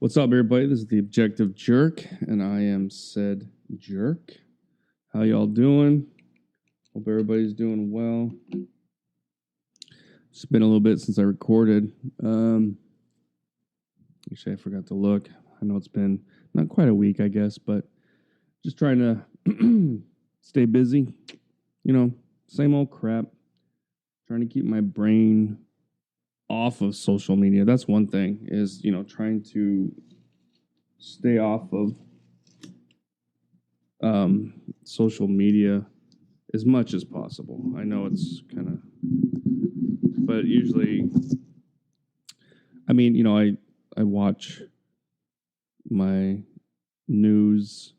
What's up, everybody? This is the Objective Jerk, and I am said jerk. How y'all doing? Hope everybody's doing well. It's been a little bit since I recorded. Actually, I forgot to look. I know it's been not quite a week, I guess, but just trying to stay busy. You know, same old crap. Trying to keep my brain off of social media. That's one thing, is, trying to stay off of social media as much as possible. I know it's kind of, but usually, I watch my news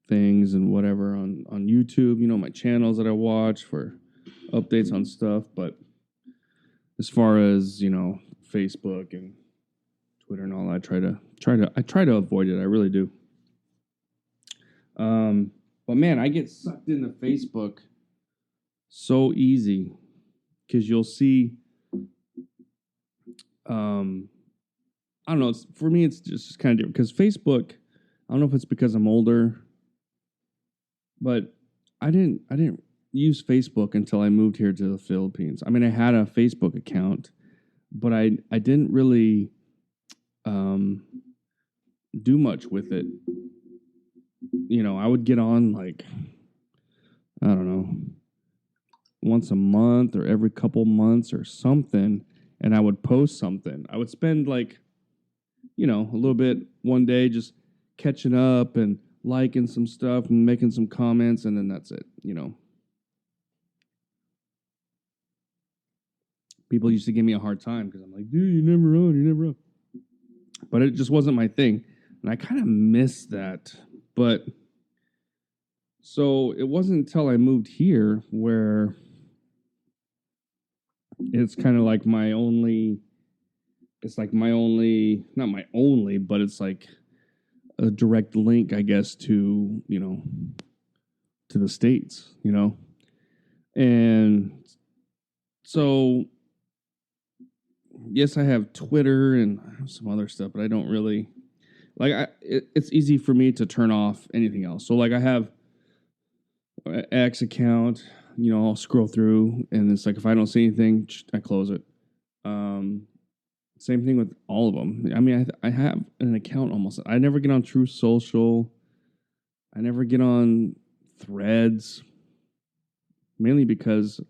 things and whatever on YouTube, my channels that I watch for updates on stuff. But as far as, Facebook and Twitter and all that, I try to avoid it. I really do. But man, I get sucked into Facebook so easy because you'll see, I don't know. For me, it's just kind of different because Facebook, I don't know if it's because I'm older, but I didn't use Facebook until I moved here to the Philippines. I mean, I had a Facebook account, but I didn't really do much with it. I would get on I don't know, once a month or every couple months or something, and I would post something. I would spend a little bit one day just catching up and liking some stuff and making some comments, and then that's it, People used to give me a hard time because I'm like, dude, you're never on. But it just wasn't my thing. And I kind of missed that. But so it wasn't until I moved here where it's kind of like not my only, but it's like a direct link, I guess, to, to the States, And so, yes, I have Twitter and I have some other stuff, but I don't really it's easy for me to turn off anything else. So I have an X account, I'll scroll through and it's like, if I don't see anything, I close it. Same thing with all of them. I mean, I have an account almost. I never get on Truth Social. I never get on Threads, mainly because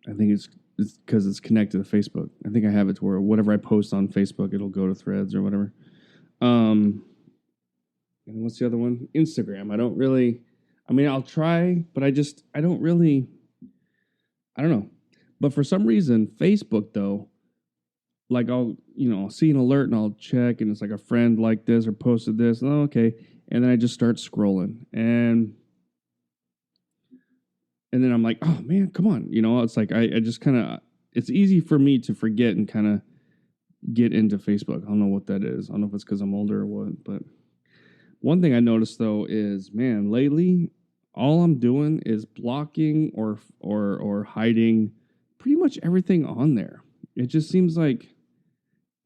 I think it's because it's connected to Facebook. I think I have it to where whatever I post on Facebook, it'll go to Threads or whatever. And what's the other one? Instagram. I'll try, but I don't know. But for some reason, Facebook, though, I'll see an alert and I'll check, and it's like a friend liked this or posted this. Oh, okay. And then I just start scrolling. And then I'm like, oh, man, come on. It's like I just kind of, it's easy for me to forget and kind of get into Facebook. I don't know what that is. I don't know if it's because I'm older or what. But one thing I noticed, though, is, man, lately, all I'm doing is blocking or hiding pretty much everything on there. It just seems like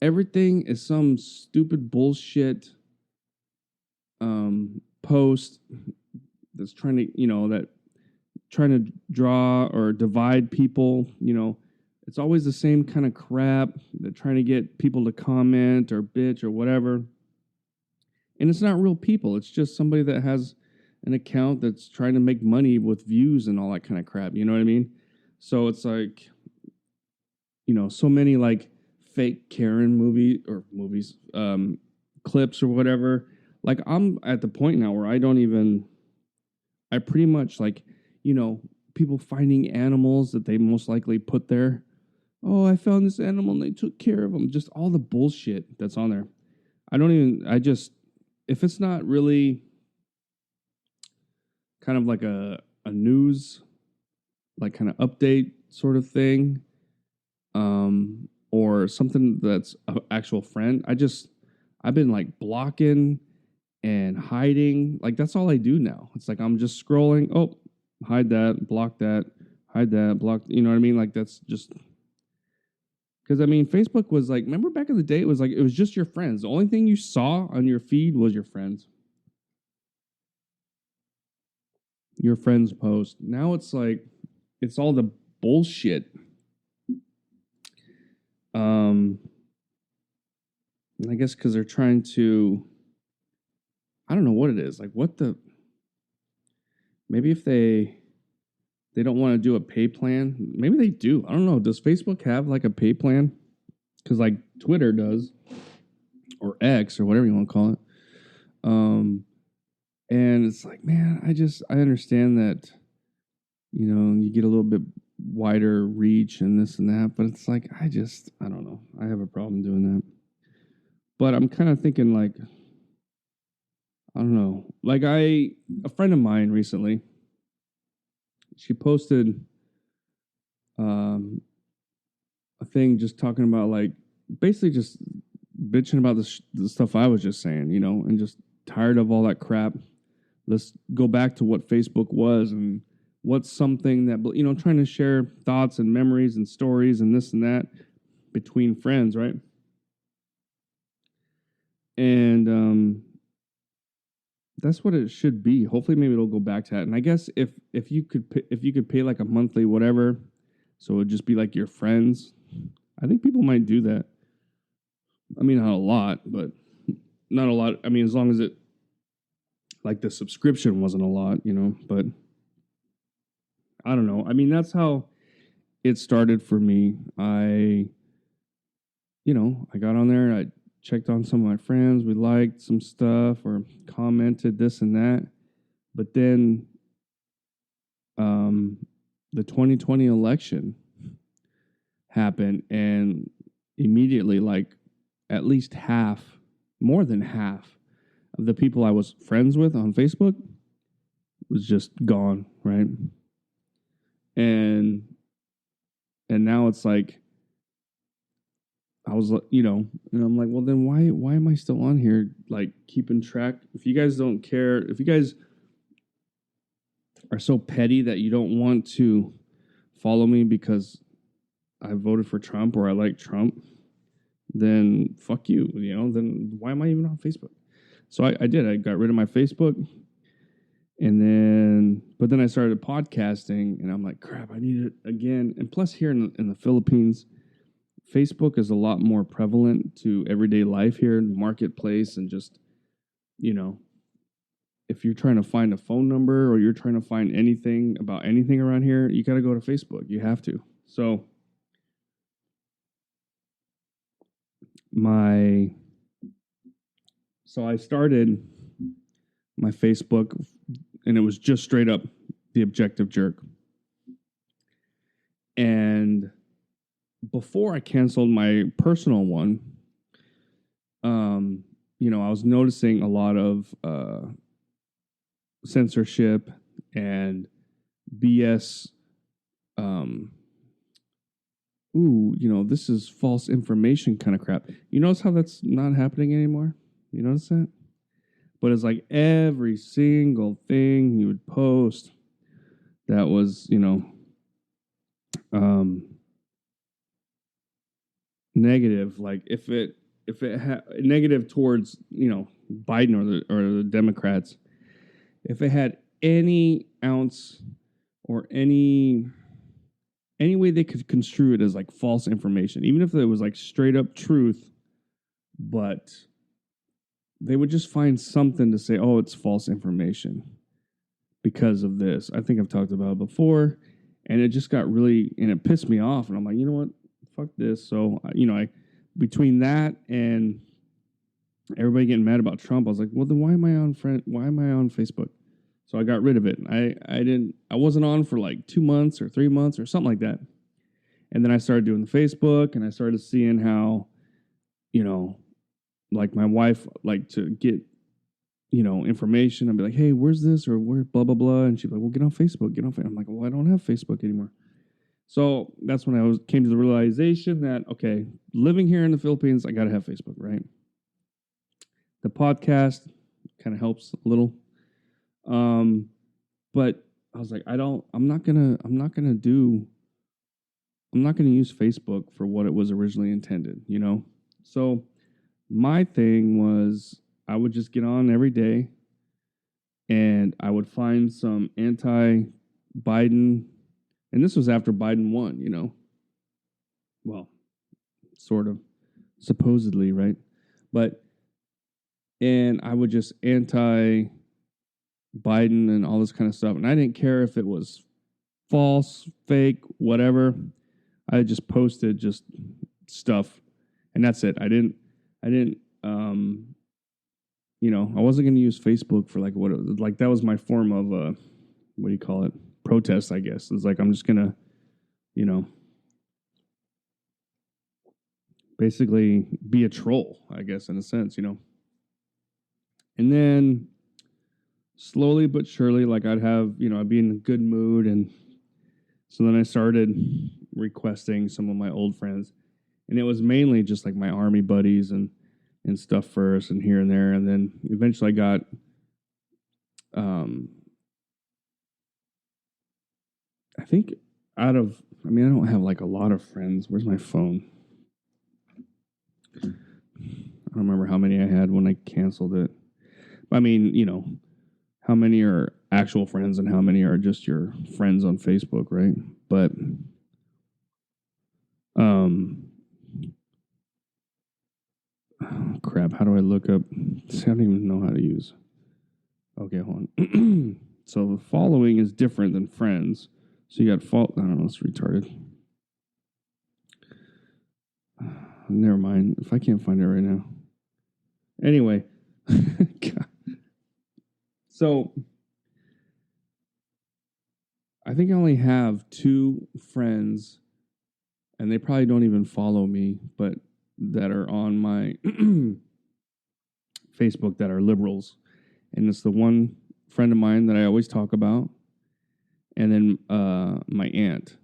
everything is some stupid bullshit post that's trying to draw or divide people. It's always the same kind of crap. They're trying to get people to comment or bitch or whatever. And it's not real people. It's just somebody that has an account that's trying to make money with views and all that kind of crap. You know what I mean? So it's like, so many fake Karen movies, clips or whatever. I'm at the point now where I pretty much people finding animals that they most likely put there. Oh, I found this animal and they took care of them. Just all the bullshit that's on there. If it's not really kind of like a news, kind of update sort of thing, or something that's an actual friend, I've been blocking and hiding. That's all I do now. It's like I'm just scrolling. Oh, hide that, block that, hide that, block. You know what I mean? That's just Because, I mean, Facebook was like, remember back in the day, it was like, it was just your friends. The only thing you saw on your feed was your friends. Your friends post. Now it's like, it's all the bullshit. I guess because they're trying to, I don't know what it is. Like, maybe if they don't want to do a pay plan, maybe they do. I don't know. Does Facebook have like a pay plan? Because like Twitter does, or X, or whatever you want to call it. And it's like, man, I understand that, you get a little bit wider reach and this and that, but it's like, I don't know. I have a problem doing that. But I'm kind of thinking like, I don't know. Like a friend of mine recently, she posted a thing just talking about like, basically just bitching about the stuff I was just saying, and just tired of all that crap. Let's go back to what Facebook was and what's something that, trying to share thoughts and memories and stories and this and that between friends, right? And that's what it should be. Hopefully, maybe it'll go back to that. And I guess if you could pay like a monthly whatever, so it would just be like your friends. I think people might do that. I mean, not a lot, but not a lot. I mean, as long as it, like the subscription wasn't a lot, but I don't know. I mean, that's how it started for me. I got on there. I checked on some of my friends. We liked some stuff or commented this and that. But then the 2020 election happened, and immediately, like at least more than half of the people I was friends with on Facebook was just gone, right? And now it's like, I was, and I'm like, well, then why am I still on here, like keeping track? If you guys don't care, if you guys are so petty that you don't want to follow me because I voted for Trump or I like Trump, then fuck you, then why am I even on Facebook? So I did. I got rid of my Facebook. But then I started podcasting, and I'm like, crap, I need it again. And plus here in the Philippines, Facebook is a lot more prevalent to everyday life here in the marketplace, and just, if you're trying to find a phone number or you're trying to find anything about anything around here, you got to go to Facebook. You have to. So I started my Facebook, and it was just straight up The Objective Jerk. And before I canceled my personal one, I was noticing a lot of censorship and BS. This is false information kind of crap. You notice how that's not happening anymore? You notice that? But it's like every single thing you would post that was, negative. Like if it had negative towards, Biden or the Democrats, if it had any ounce or any way they could construe it as like false information, even if it was like straight up truth, but they would just find something to say, oh, it's false information because of this. I think I've talked about it before, and it just got really, and it pissed me off. And I'm like, you know what? Fuck this. So, between that and everybody getting mad about Trump, I was like, well, then why am I on Facebook? So I got rid of it. I wasn't on for like 2 months or 3 months or something like that. And then I started doing the Facebook, and I started seeing how, like my wife liked to get, information. I'd be like, hey, where's this or where blah, blah, blah. And she'd be like, well, get on Facebook, I'm like, well, I don't have Facebook anymore. So that's when I came to the realization that, okay, living here in the Philippines, I got to have Facebook, right? The podcast kind of helps a little. But I was like, I'm not gonna do I'm not going to use Facebook for what it was originally intended, you know? So my thing was I would just get on every day and I would find some anti-Biden, and this was after Biden won, you know? Well, sort of, supposedly, right? But, and I would just anti-Biden and all this kind of stuff. And I didn't care if it was false, fake, whatever. I just posted just stuff, and that's it. I didn't, you know, I wasn't going to use Facebook for like what it was, like that was my form of what do you call it? Protest, I guess. It's like I'm just gonna, you know, basically be a troll, I guess, in a sense, you know. And then slowly but surely, like I'd have, you know, I'd be in a good mood, and so then I started requesting some of my old friends, and it was mainly just like my army buddies and stuff first, and here and there, and then eventually I got I think I don't have like a lot of friends. Where's my phone? I don't remember how many I had when I canceled it. I mean, you know, how many are actual friends and how many are just your friends on Facebook, right? But oh, crap, how do I look up? See, I don't even know how to use. Okay, hold on. So the following is different than friends. So you got I don't know, it's retarded. Never mind. If I can't find it right now. Anyway. So I think I only have 2 friends, and they probably don't even follow me, but that are on my Facebook that are liberals. And it's the one friend of mine that I always talk about, and then my aunt.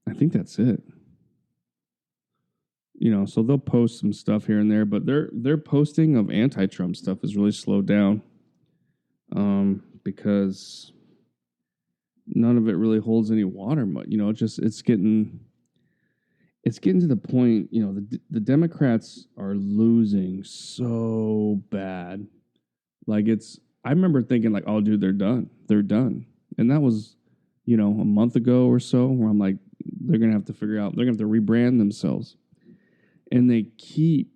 I think that's it. You know, so they'll post some stuff here and there, but their posting of anti-Trump stuff is really slowed down, because none of it really holds any water. You know, it's getting to the point. You know, the Democrats are losing so bad. Like I remember thinking like, oh, dude, they're done, and that was, you know, a month ago or so, where I'm like, they're gonna have to figure out, they're gonna have to rebrand themselves. And they keep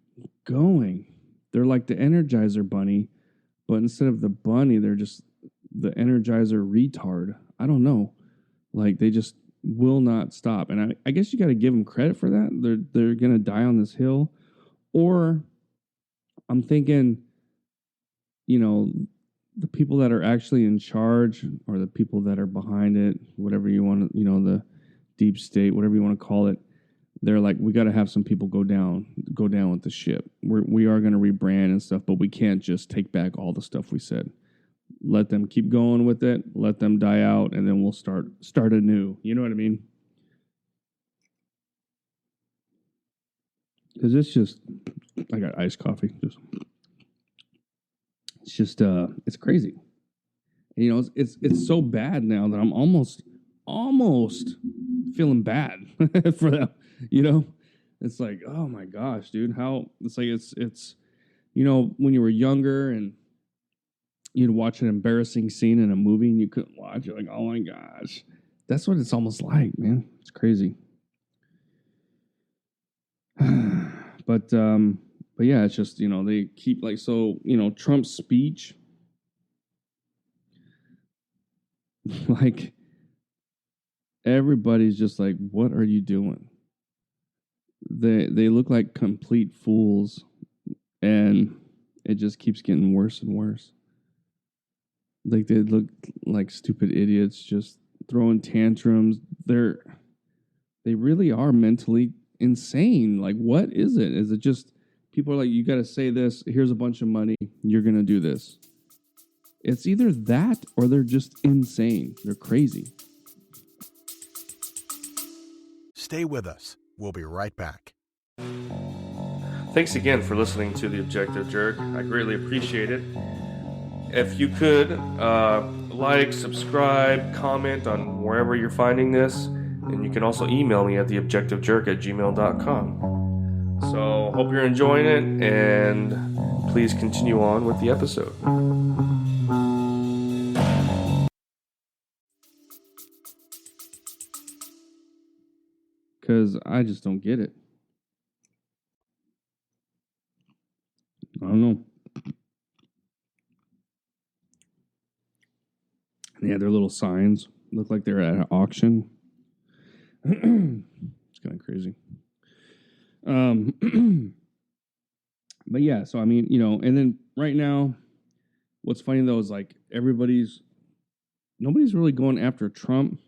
going. They're like the Energizer Bunny, but instead of the bunny, they're just the Energizer retard. I don't know. Like, they just will not stop. And I guess you got to give them credit for that. They're going to die on this hill. Or I'm thinking, you know, the people that are actually in charge, or the people that are behind it, whatever you want to, you know, the deep state, whatever you want to call it, they're like, we got to have some people go down with the ship. We are going to rebrand and stuff, but we can't just take back all the stuff we said. Let them keep going with it. Let them die out, and then we'll start anew. You know what I mean? Because it's just, I got iced coffee. It's crazy. And, you know, it's so bad now that I'm almost feeling bad for them. You know, it's like, oh my gosh, dude, how it's like it's you know, when you were younger and you'd watch an embarrassing scene in a movie and you couldn't watch, you're like, oh my gosh, that's what it's almost like, man. It's crazy. But yeah, it's just, you know, they keep like, so, you know, Trump's speech, like, everybody's just like, what are you doing? They look like complete fools, and it just keeps getting worse and worse. Like, they look like stupid idiots just throwing tantrums. They really are mentally insane. Like, what is it? Is it just people are like, you got to say this, here's a bunch of money, you're going to do this? It's either that or they're just insane. They're crazy. Stay with us. We'll be right back. Thanks again for listening to The Objective Jerk. I greatly appreciate it. If you could like, subscribe, comment on wherever you're finding this. And you can also email me at theobjectivejerk@gmail.com. So, hope you're enjoying it, and please continue on with the episode. Because I just don't get it. I don't know. They had their little signs. Looked like they were at an auction. It's kind of crazy. But yeah, so I mean, and then right now, what's funny though is like nobody's really going after Trump.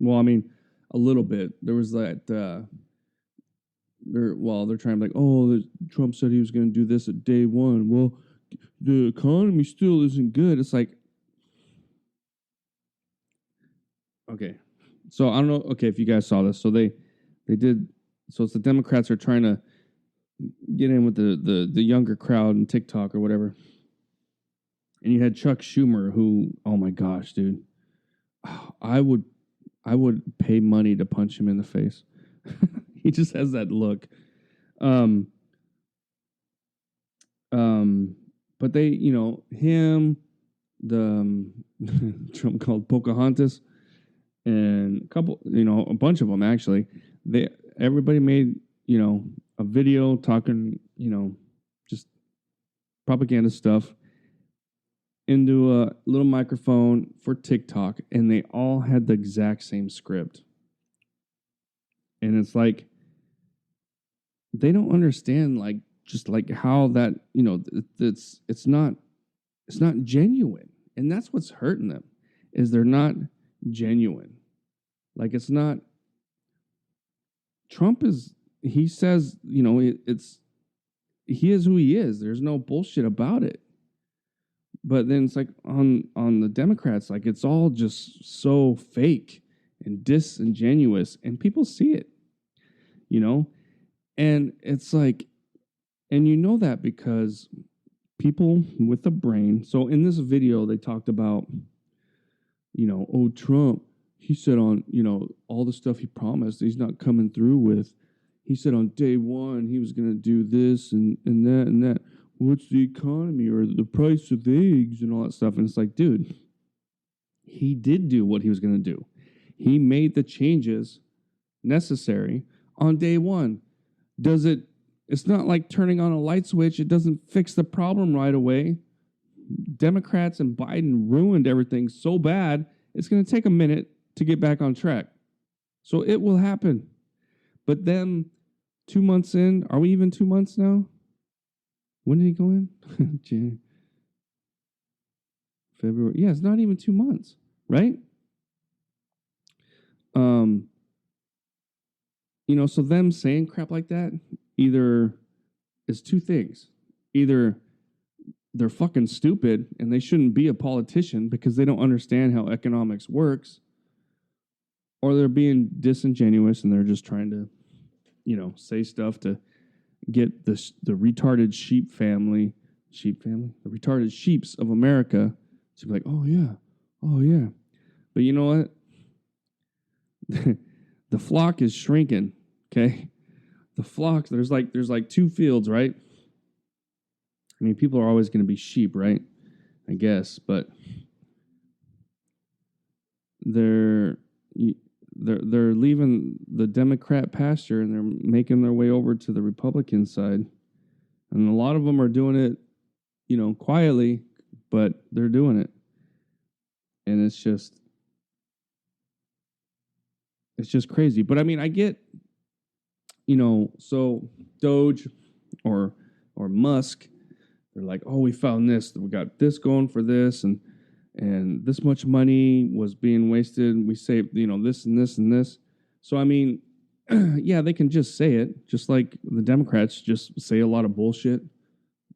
Well, I mean, a little bit. There was that they're trying to Trump said he was going to do this at day one. Well, the economy still isn't good. It's like, okay, so I don't know. Okay, if you guys saw this, so they did. So it's the Democrats are trying to get in with the younger crowd and TikTok or whatever. And you had Chuck Schumer, who, oh my gosh, dude, I would pay money to punch him in the face. He just has that look. But they, him, the Trump called Pocahontas, and a bunch of them actually. Everybody made, a video talking, just propaganda stuff into a little microphone for TikTok, and they all had the exact same script. And it's like they don't understand just how that, it's not genuine. And that's what's hurting them, is they're not genuine. Like, it's not Trump is, he says, he is who he is. There's no bullshit about it. But then it's like on the Democrats, like it's all just so fake and disingenuous, and people see it, and it's like, and that because people with a brain. So in this video, they talked about, oh, Trump, he said on, all the stuff he promised, he's not coming through with. He said on day one, he was going to do this and that and that. What's the economy or the price of eggs and all that stuff? And it's like, dude, he did do what he was going to do. He made the changes necessary on day one. It's not like turning on a light switch. It doesn't fix the problem right away. Democrats and Biden ruined everything so bad, it's going to take a minute to get back on track. So it will happen. But then 2 months in, are we even 2 months now? When did he go in? January, February. Yeah, it's not even 2 months, right? So them saying crap like that either is two things. Either they're fucking stupid and they shouldn't be a politician because they don't understand how economics works, or they're being disingenuous and they're just trying to, say stuff to get the retarded the retarded sheeps of America to be like, oh yeah. But you know what? The flock is shrinking. Okay, the flock. There's like two fields, right? I mean, people are always going to be sheep, right? I guess, but they're leaving the Democrat pasture and they're making their way over to the Republican side. And a lot of them are doing it, quietly, but they're doing it. And it's just crazy. But I mean, I get, so Doge or Musk, they're like, oh, we found this, we got this going for this, and this much money was being wasted. We saved, this and this and this. So, I mean, yeah, they can just say it, just like the Democrats just say a lot of bullshit.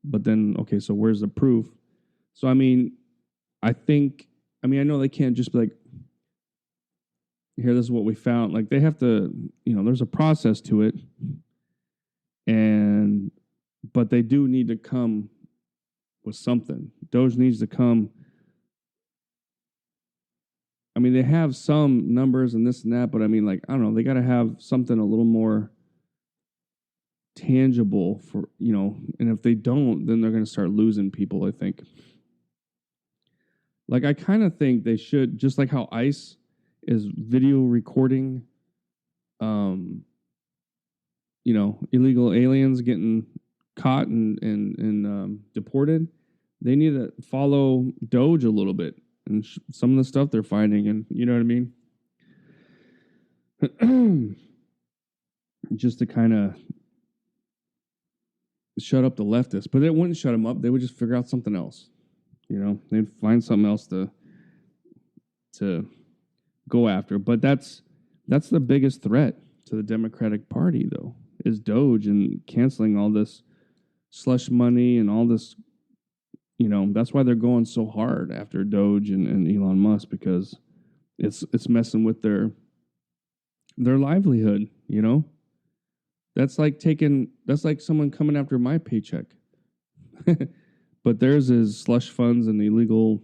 But then, okay, so where's the proof? So, I mean, I know they can't just be like, here, this is what we found. Like, they have to, there's a process to it. But they do need to come with something. Doge needs to come I mean, they have some numbers and this and that, but I mean, like, I don't know, they got to have something a little more tangible for, and if they don't, then they're going to start losing people, I think. Like, I kind of think they should, just like how ICE is video recording, illegal aliens getting caught and deported. They need to follow Doge a little bit and some of the stuff they're finding, and you know what I mean? Just to kind of shut up the leftists, but it wouldn't shut them up. They would just figure out something else. They'd find something else to go after. But that's the biggest threat to the Democratic Party, though, is Doge and canceling all this slush money and all this. That's why they're going so hard after Doge and Elon Musk, because it's messing with their livelihood. That's like someone coming after my paycheck. But theirs is slush funds and illegal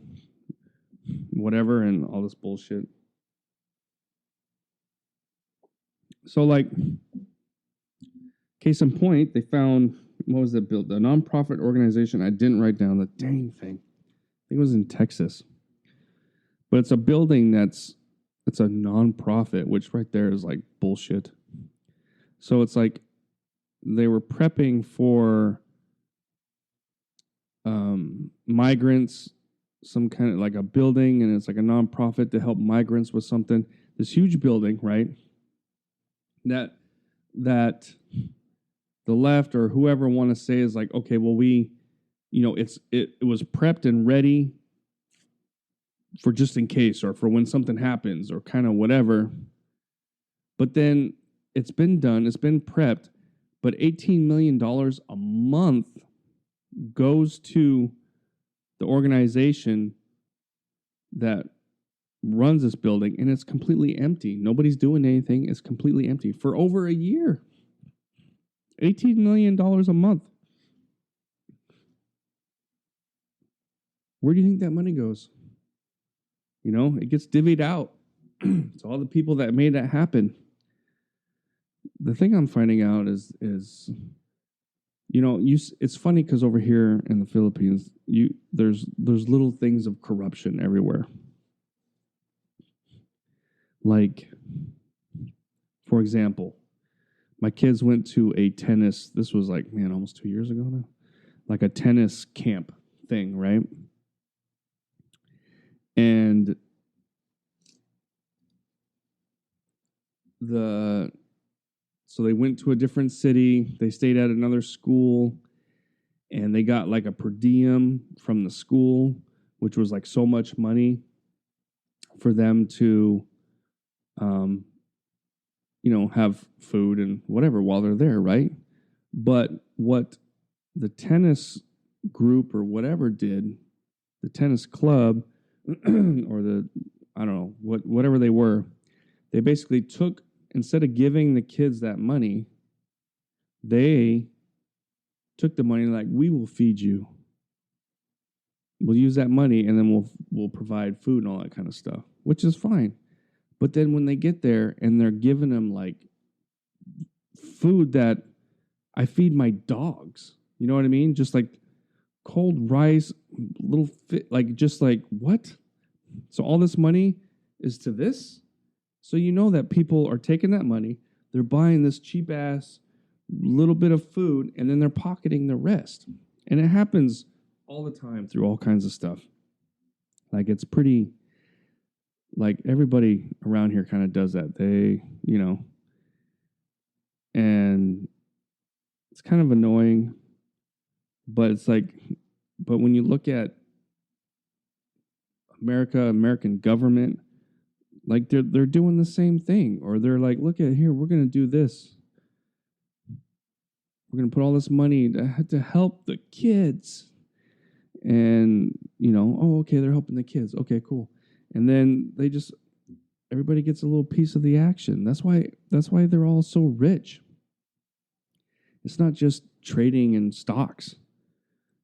whatever and all this bullshit. So, like, case in point, they found, what was that built? The nonprofit organization. I didn't write down the dang thing. I think it was in Texas. But it's a building it's a nonprofit, which right there is like bullshit. So it's like they were prepping for migrants, some kind of like a building, and it's like a nonprofit to help migrants with something. This huge building, right? That the left or whoever want to say is like, okay, well, it was prepped and ready for just in case or for when something happens or kind of whatever. But then it's been done, it's been prepped, but $18 million a month goes to the organization that runs this building, and it's completely empty. Nobody's doing anything. It's completely empty for over a year. $18 million a month. Where do you think that money goes? It gets divvied out to all the people that made that happen. The thing I'm finding out is it's funny because over here in the Philippines, there's little things of corruption everywhere. Like, for example, my kids went to a tennis, this was like, almost 2 years ago now, like a tennis camp thing, right? And so they went to a different city, they stayed at another school, and they got like a per diem from the school, which was like so much money for them to have food and whatever while they're there, right? But what the tennis group or whatever did, the tennis club or whatever they were, they basically took, instead of giving the kids that money, they took the money like, we will feed you. We'll use that money and then we'll provide food and all that kind of stuff, which is fine. But then when they get there and they're giving them like food that I feed my dogs, you know what I mean? Just like cold rice, just like what? So all this money is to this? So that people are taking that money, they're buying this cheap ass little bit of food, and then they're pocketing the rest. And it happens all the time through all kinds of stuff. Like, it's pretty, like, everybody around here kind of does that. They, and it's kind of annoying, but it's like, but when you look at American government, like they're doing the same thing, or they're like, look at here, we're going to do this. We're going to put all this money to help the kids. And, oh, okay, they're helping the kids. Okay, cool. And then everybody gets a little piece of the action. That's why they're all so rich. It's not just trading in stocks.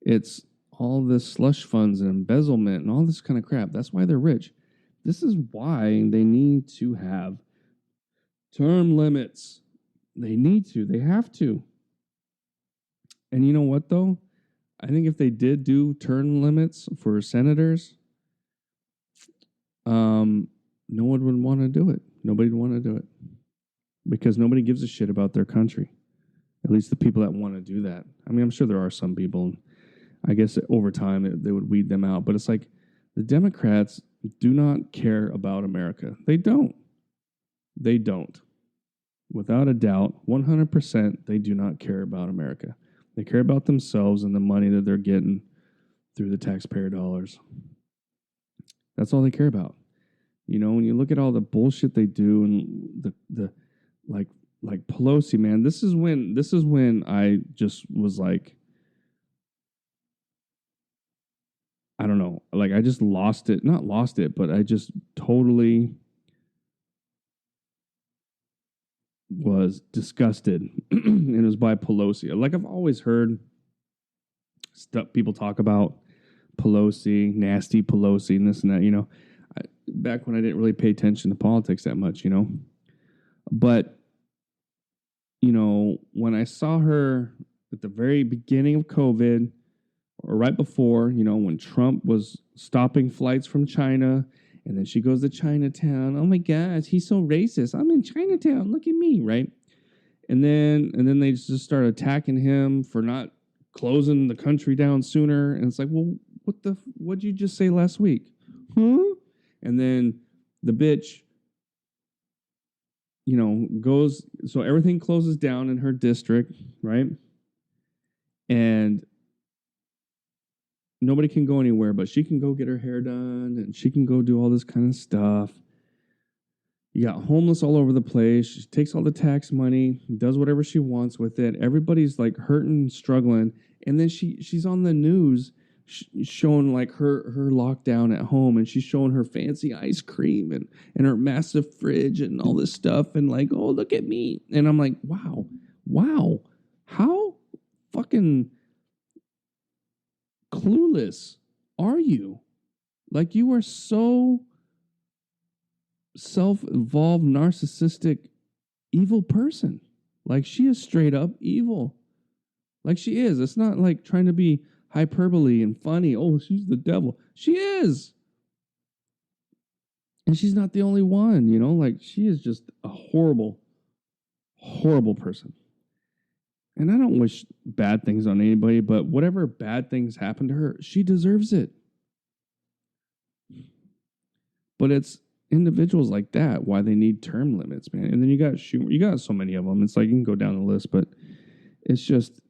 It's all this slush funds and embezzlement and all this kind of crap. That's why they're rich. This is why they need to have term limits. They need to. They have to. And you know what, though? I think if they did do term limits for senators, no one would want to do it. Nobody would want to do it because nobody gives a shit about their country. At least the people that want to do that. I mean, I'm sure there are some people. I guess over time they would weed them out. But it's like the Democrats do not care about America. They don't. They don't. Without a doubt, 100%, they do not care about America. They care about themselves and the money that they're getting through the taxpayer dollars. That's all they care about. You know, when you look at all the bullshit they do and the like Pelosi, man, this is when I just was like, I don't know, like I just lost it. Not lost it, but I just totally was disgusted. And it was by Pelosi. Like I've always heard stuff people talk about Pelosi, nasty Pelosi, and this and that, you know. Back when I didn't really pay attention to politics that much, you know. But, you know, when I saw her at the very beginning of COVID, or right before, you know, when Trump was stopping flights from China, and then she goes to Chinatown. Oh my gosh, he's so racist. I'm in Chinatown. Look at me, right? And then they just start attacking him for not closing the country down sooner. And it's like, well, what'd you just say last week? Huh? And then the bitch, you know, goes, so everything closes down in her district, right? And nobody can go anywhere, but she can go get her hair done and she can go do all this kind of stuff. You got homeless all over the place. She takes all the tax money, does whatever she wants with it. Everybody's like hurting, struggling. And then she's on the news showing like her lockdown at home, and she's showing her fancy ice cream and her massive fridge and all this stuff, and like, oh, look at me. And I'm like, wow, how fucking clueless are you? Like, you are so self-involved, narcissistic, evil person. Like, she is straight up evil. Like, she is. It's not like trying to be hyperbole and funny. Oh, she's the devil. She is. And she's not the only one, you know? Like, she is just a horrible, horrible person. And I don't wish bad things on anybody, but whatever bad things happen to her, she deserves it. But it's individuals like that why they need term limits, man. And then you got Schumer. You got so many of them. It's like you can go down the list, but it's just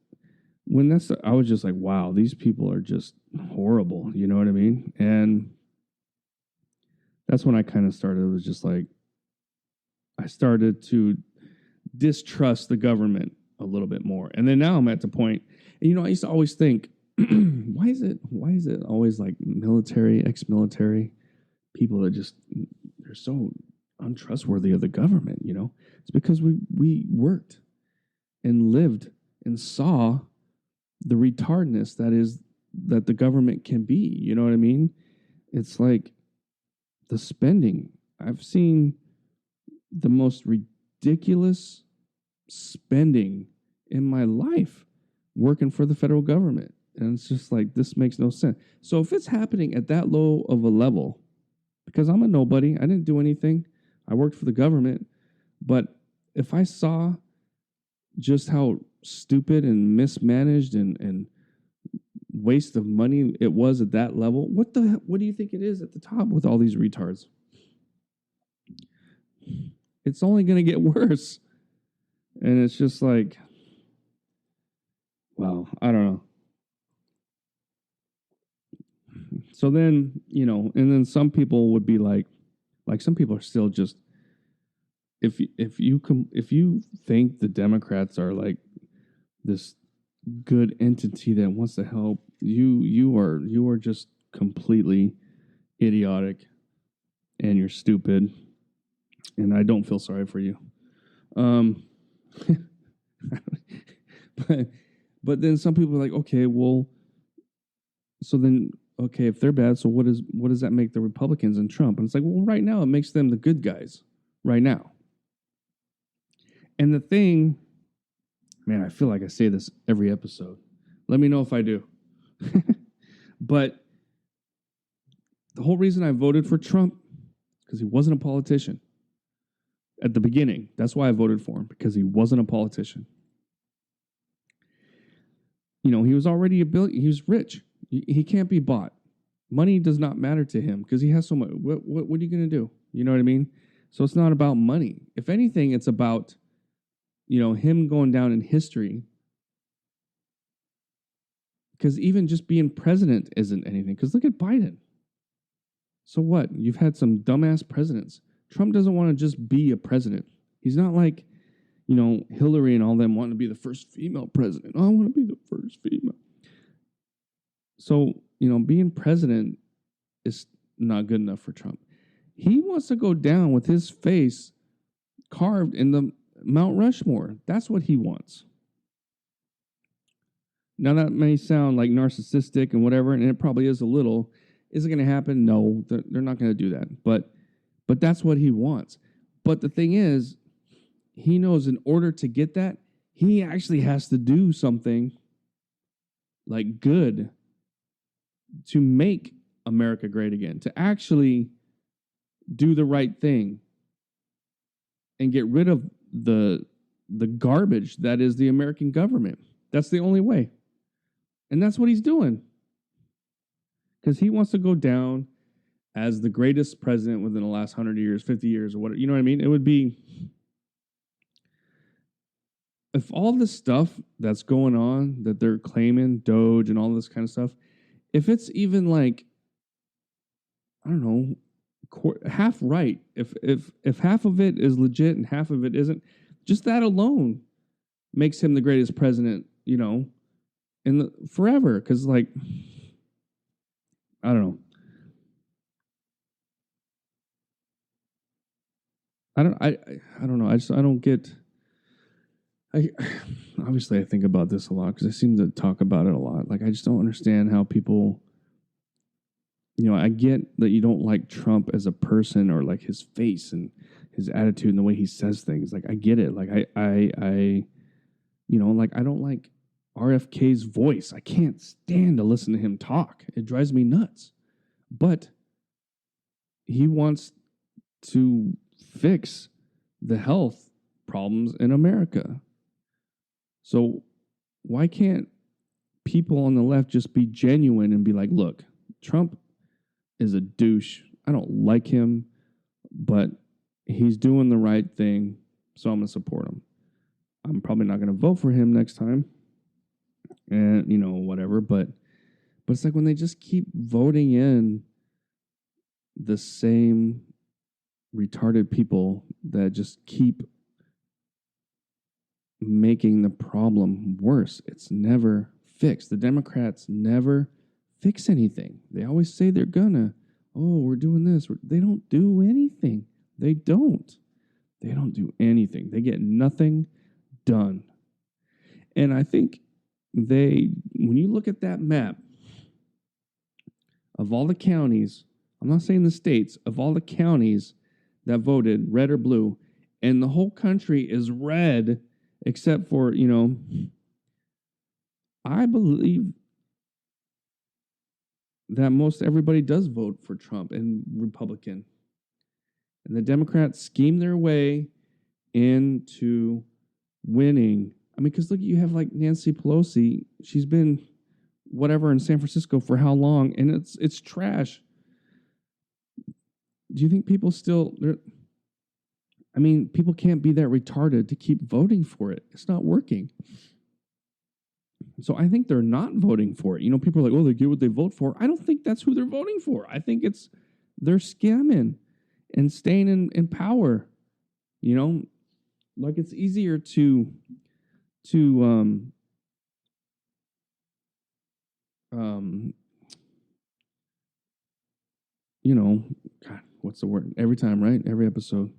I was just like, wow, these people are just horrible. You know what I mean? And that's when I kind of started. It was just like, I started to distrust the government a little bit more. And then now I'm at the point, and you know, I used to always think, why is it always like military, ex-military people that just, they're so untrustworthy of the government, you know? It's because we worked and lived and saw the retardedness that the government can be. You know what I mean? It's like the spending. I've seen the most ridiculous spending in my life working for the federal government. And it's just like, this makes no sense. So if it's happening at that low of a level, because I'm a nobody, I didn't do anything. I worked for the government. But if I saw just how stupid and mismanaged and waste of money it was at that level, what do you think it is at the top with all these retards? It's only going to get worse. And it's just like, well, I don't know. So then, you know, and then some people would be like some people are still just, if you think the Democrats are like this good entity that wants to help, you are just completely idiotic, and you're stupid, and I don't feel sorry for you. But then some people are like, okay, well, so then okay, if they're bad, so what does that make the Republicans and Trump? And it's like, well, right now it makes them the good guys right now. And the thing, man, I feel like I say this every episode. Let me know if I do. But the whole reason I voted for Trump, because he wasn't a politician at the beginning. That's why I voted for him, because he wasn't a politician. You know, he was already he was rich. He can't be bought. Money does not matter to him because he has so much. What are you going to do? You know what I mean? So it's not about money. If anything, it's about, you know, him going down in history. Because even just being president isn't anything. Because look at Biden. So what? You've had some dumbass presidents. Trump doesn't want to just be a president. He's not like, you know, Hillary and all them wanting to be the first female president. Oh, I want to be the first female. So, you know, being president is not good enough for Trump. He wants to go down with his face carved in the Mount Rushmore. That's what he wants. Now, that may sound like narcissistic and whatever, and it probably is a little. Is it going to happen? No, they're not going to do that. But that's what he wants. But the thing is, he knows in order to get that, he actually has to do something like good to make America great again, to actually do the right thing and get rid of the garbage that is the American government. That's the only way. And that's what he's doing. Because he wants to go down as the greatest president within the last 100 years, 50 years, or whatever. You know what I mean? It would be, if all this stuff that's going on, that they're claiming, Doge and all this kind of stuff, if it's even like, I don't know, half right, if half of it is legit and half of it isn't, just that alone makes him the greatest president, you know, in forever. Because, like, I don't know. I don't know. I don't get. Obviously I think about this a lot because I seem to talk about it a lot. Like, I just don't understand how people. You know, I get that you don't like Trump as a person or like his face and his attitude and the way he says things. Like, I get it. Like, I you know, like, I don't like RFK's voice. I can't stand to listen to him talk. It drives me nuts. But he wants to fix the health problems in America. So why can't people on the left just be genuine and be like, look, Trump is a douche. I don't like him, but he's doing the right thing, so I'm going to support him. I'm probably not going to vote for him next time, and, you know, whatever, but it's like when they just keep voting in the same retarded people that just keep making the problem worse. It's never fixed. The Democrats never fix anything. They always say they're gonna, oh, we're doing this. They don't do anything. They don't do anything. They get nothing done. And I think when you look at that map of all the counties, I'm not saying the states, of all the counties that voted red or blue, and the whole country is red except for, you know, I believe that most everybody does vote for Trump and Republican. And the Democrats scheme their way into winning. I mean, because look, you have like Nancy Pelosi. She's been whatever in San Francisco for how long? And it's trash. Do you think people still... I mean, people can't be that retarded to keep voting for it. It's not working. So I think they're not voting for it. You know, people are like, oh, they get what they vote for. I don't think that's who they're voting for. I think they're scamming and staying in power. You know, like, it's easier to you know, God, what's the word? Every time, right? Every episode.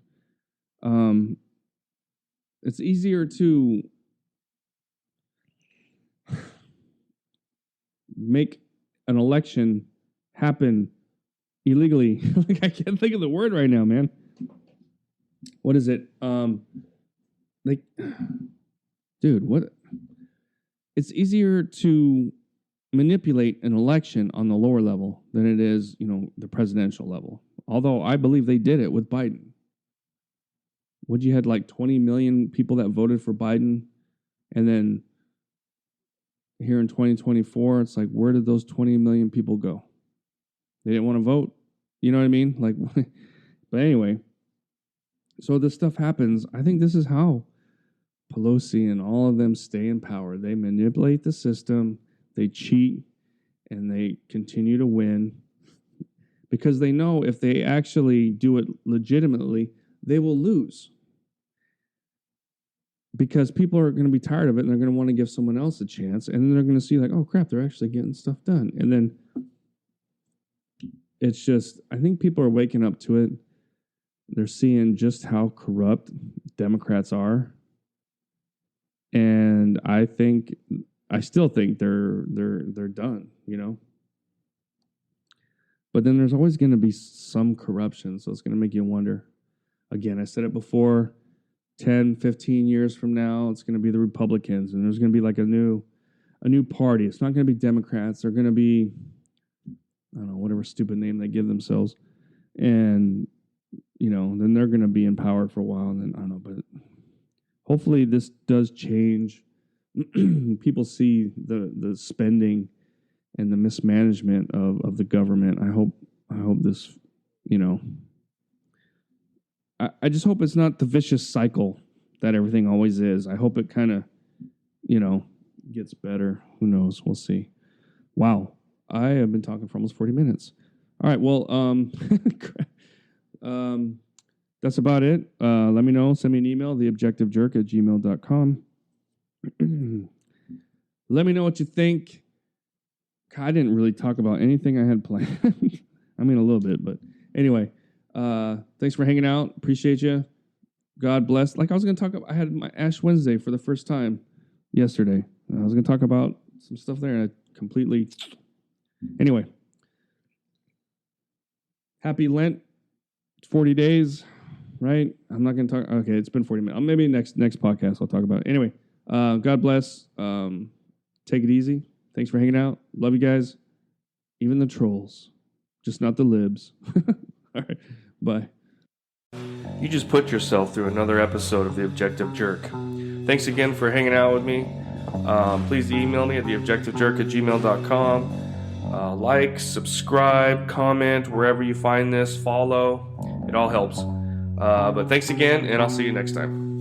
It's easier to make an election happen illegally. Like, I can't think of the word right now, man. What is it? Like, dude, what? It's easier to manipulate an election on the lower level than it is, the presidential level. Although I believe they did it with Biden. Would you had like 20 million people that voted for Biden, and then here in 2024, it's like, where did those 20 million people go? They didn't want to vote. You know what I mean? Like, but anyway, so this stuff happens. I think this is how Pelosi and all of them stay in power. They manipulate the system, they cheat, and they continue to win because they know if they actually do it legitimately, they will lose. Because people are going to be tired of it and they're going to want to give someone else a chance. And then they're going to see like, oh crap, they're actually getting stuff done. And then it's just, I think people are waking up to it. They're seeing just how corrupt Democrats are. And I still think they're done, But then there's always going to be some corruption. So it's going to make you wonder. Again, I said it before, 10, 15 years from now, it's going to be the Republicans, and there's going to be like a new party. It's not going to be Democrats. They're going to be, I don't know, whatever stupid name they give themselves. And, then they're going to be in power for a while. And then, I don't know, but hopefully this does change. People see the spending and the mismanagement of the government. I hope this, I just hope it's not the vicious cycle that everything always is. I hope it kind of, gets better. Who knows? We'll see. Wow. I have been talking for almost 40 minutes. All right. Well, that's about it. Let me know. Send me an email, theobjectivejerk@gmail.com. Let me know what you think. I didn't really talk about anything I had planned. I mean, a little bit, but anyway. Thanks for hanging out. Appreciate you. God bless. Like I was going to talk about, I had my Ash Wednesday for the first time yesterday. I was going to talk about some stuff there, and I completely. Anyway, happy Lent. It's 40 days, right? I'm not going to talk. Okay, it's been 40 minutes. Maybe next podcast I'll talk about it. Anyway, God bless. Take it easy. Thanks for hanging out. Love you guys. Even the trolls, just not the libs. All right, bye. You just put yourself through another episode of The Objective Jerk. Thanks again for hanging out with me. Please email me at theobjectivejerk@gmail.com. Like, subscribe, comment, wherever you find this, follow. It all helps. But thanks again, and I'll see you next time.